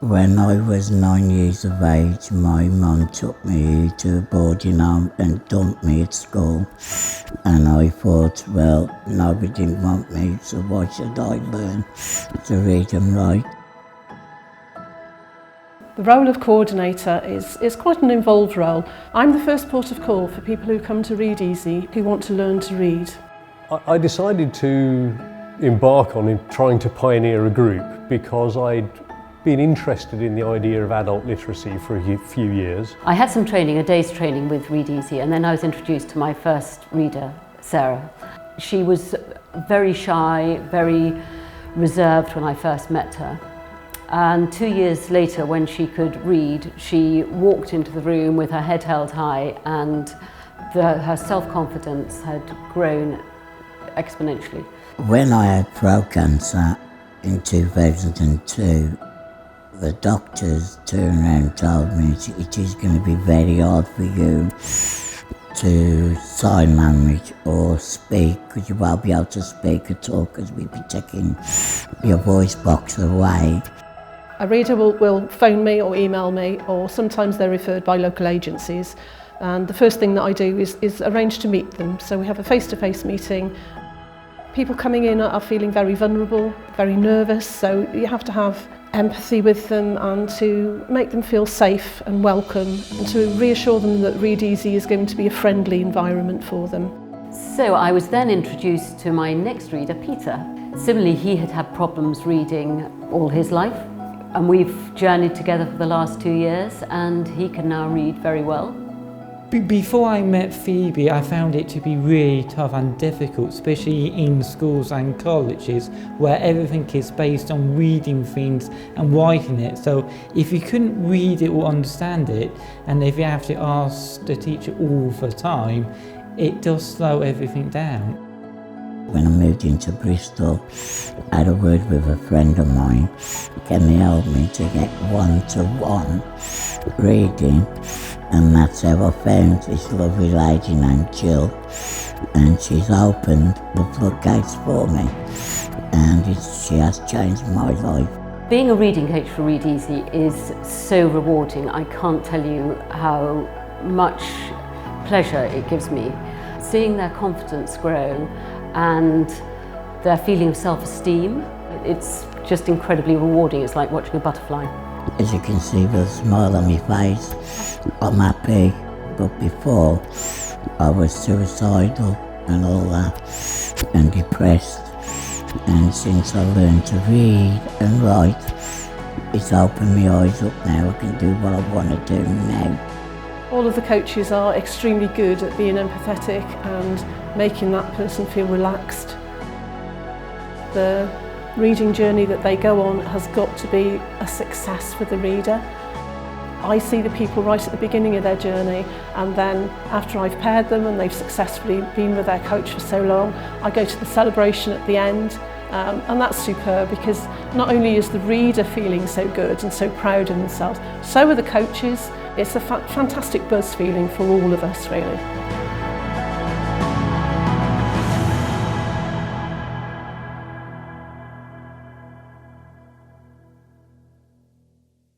When I was 9 years of age, my mum took me to a boarding home and dumped me at school. And I thought, well, nobody didn't want me, so why should I learn to read and write? The role of coordinator is quite an involved role. I'm the first port of call for people who come to Read Easy who want to learn to read. I decided to embark on trying to pioneer a group because I'd been interested in the idea of adult literacy for a few years. I had some training, a day's training with Read Easy, and then I was introduced to my first reader, Sarah. She was very shy, very reserved when I first met her. And 2 years later, when she could read, she walked into the room with her head held high, and her self-confidence had grown exponentially. When I had throat cancer in 2002, the doctors turned around and told me it is going to be very hard for you to sign language or speak, because you won't be able to speak at all because we'll be taking your voice box away. A reader will phone me or email me, or sometimes they're referred by local agencies. And the first thing that I do is arrange to meet them. So we have a face-to-face meeting. People coming in are feeling very vulnerable, very nervous, so you have to have empathy with them and to make them feel safe and welcome, and to reassure them that Read Easy is going to be a friendly environment for them. So I was then introduced to my next reader, Peter. Similarly, he had had problems reading all his life, and we've journeyed together for the last 2 years, and he can now read very well. Before I met Phoebe, I found it to be really tough and difficult, especially in schools and colleges, where everything is based on reading things and writing it. So if you couldn't read it or understand it, and if you have to ask the teacher all the time, it does slow everything down. When I moved into Bristol, I had a word with a friend of mine. Can he help me to get one-to-one reading? And that's how I found this lovely lady named Jill. And she's opened the floodgates for me. And she has changed my life. Being a reading coach for Read Easy is so rewarding. I can't tell you how much pleasure it gives me. Seeing their confidence grow and their feeling of self-esteem, it's just incredibly rewarding. It's like watching a butterfly. As you can see, with a smile on my face, I'm happy. But before, I was suicidal and all that, and depressed. And since I learned to read and write, it's opened my eyes up now. I can do what I want to do now. All of the coaches are extremely good at being empathetic and making that person feel relaxed. The reading journey that they go on has got to be a success for the reader. I see the people right at the beginning of their journey, and then after I've paired them and they've successfully been with their coach for so long, I go to the celebration at the end, and that's superb, because not only is the reader feeling so good and so proud of themselves, so are the coaches. It's a fantastic buzz feeling for all of us, really.